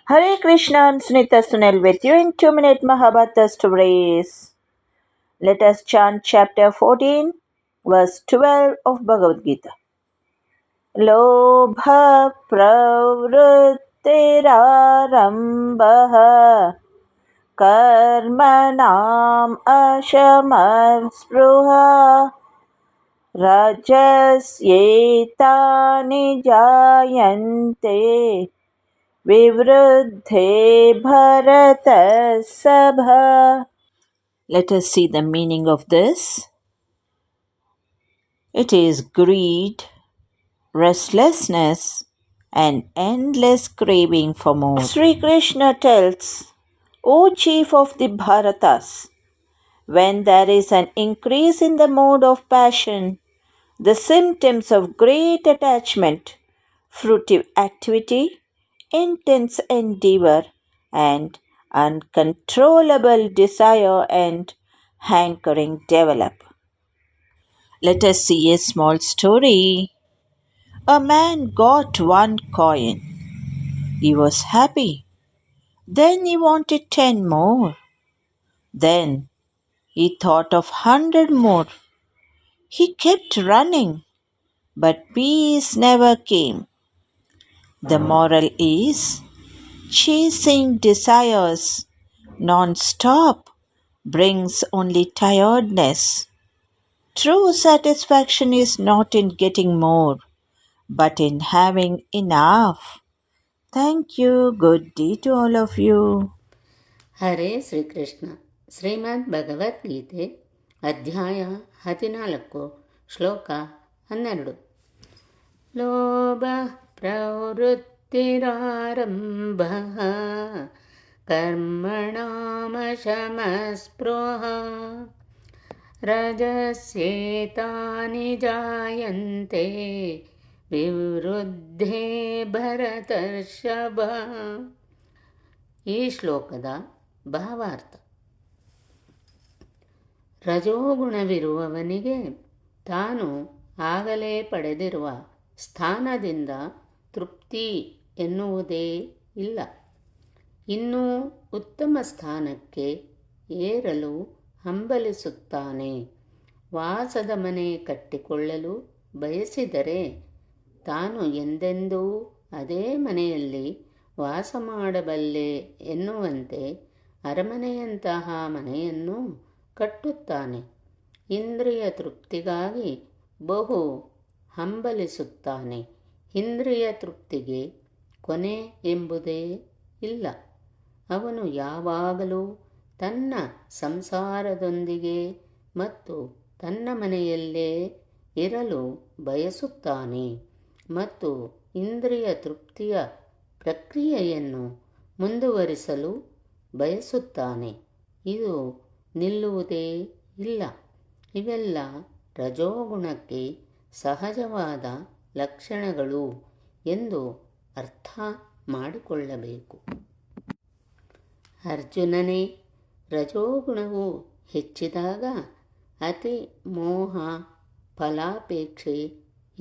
Hare Krishna, I'm Sunita Sunil with you in 2-minute Mahabharata stories. Let us chant chapter 14, verse 12 of Bhagavad Gita. Lobha pravrittirarambah karmanam ashamavspruha rajasyetani jayante Vivruddhe Bharatasabha. Let us see the meaning of this. It is greed, restlessness, and endless craving for more. Sri Krishna tells, O chief of the Bharatas, when there is an increase in the mood of passion, the symptoms of great attachment, fruitive activity, intense endeavor, and uncontrollable desire and hankering develop. Let us see a small story. A man got 1 coin. He was happy. Then he wanted 10 more. Then he thought of 100 more. He kept running, but peace never came. The moral is chasing desires non-stop brings only tiredness. True satisfaction is not in getting more, but in having enough. Thank you. Good day to all of you. ಹರೇ ಶ್ರೀಕೃಷ್ಣ. ಶ್ರೀಮದ್ ಭಗವದ್ಗೀತೆ ಅಧ್ಯಾಯ 14 ಶ್ಲೋಕ 12. ಲೋಭ ಪ್ರವೃತ್ತಿರಾರಂಭ ಕರ್ಮಣಾಮಶಮಸ್ಪೃಹ ರಜಸ್ಯೇತಾನಿ ಜಾಯಂತೆ ವಿವೃದ್ಧೇ ಭರತರ್ಷಭ. ಈ ಶ್ಲೋಕದ ಭಾವಾರ್ಥ: ರಜೋಗುಣವಿರುವವನಿಗೆ ತಾನು ಆಗಲೇ ಪಡೆದಿರುವ ಸ್ಥಾನದಿಂದ ತೃಪ್ತಿ ಎನ್ನುವುದೇ ಇಲ್ಲ. ಇನ್ನೂ ಉತ್ತಮ ಸ್ಥಾನಕ್ಕೆ ಏರಲು ಹಂಬಲಿಸುತ್ತಾನೆ. ವಾಸದ ಮನೆ ಕಟ್ಟಿಕೊಳ್ಳಲು ಬಯಸಿದರೆ ತಾನು ಎಂದೆಂದೂ ಅದೇ ಮನೆಯಲ್ಲಿ ವಾಸ ಮಾಡಬಲ್ಲೆ ಎನ್ನುವಂತೆ ಅರಮನೆಯಂತಹ ಮನೆಯನ್ನು ಕಟ್ಟುತ್ತಾನೆ. ಇಂದ್ರಿಯ ತೃಪ್ತಿಗಾಗಿ ಬಹು ಹಂಬಲಿಸುತ್ತಾನೆ. ಇಂದ್ರಿಯ ತೃಪ್ತಿಗೆ ಕೊನೆ ಎಂಬುದೇ ಇಲ್ಲ. ಅವನು ಯಾವಾಗಲೂ ತನ್ನ ಸಂಸಾರದೊಂದಿಗೆ ಮತ್ತು ತನ್ನ ಮನೆಯಲ್ಲೇ ಇರಲು ಬಯಸುತ್ತಾನೆ ಮತ್ತು ಇಂದ್ರಿಯ ತೃಪ್ತಿಯ ಪ್ರಕ್ರಿಯೆಯನ್ನು ಮುಂದುವರಿಸಲು ಬಯಸುತ್ತಾನೆ. ಇದು ನಿಲ್ಲುವುದೇ ಇಲ್ಲ. ಇವೆಲ್ಲ ರಜೋಗುಣಕ್ಕೆ ಸಹಜವಾದ ಲಕ್ಷಣಗಳು ಎಂದು ಅರ್ಥ ಮಾಡಿಕೊಳ್ಳಬೇಕು. ಅರ್ಜುನನೇ, ರಜೋಗುಣವು ಹೆಚ್ಚಿದಾಗ ಅತಿ ಮೋಹ, ಫಲಾಪೇಕ್ಷೆ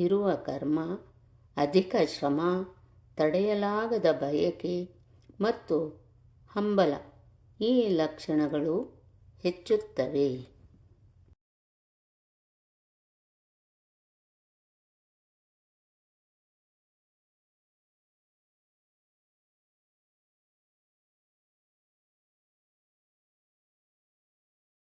ಇರುವ ಕರ್ಮ, ಅಧಿಕ ಶ್ರಮ, ತಡೆಯಲಾಗದ ಬಯಕೆ ಮತ್ತು ಹಂಬಲ ಈ ಲಕ್ಷಣಗಳು ಹೆಚ್ಚುತ್ತವೆ.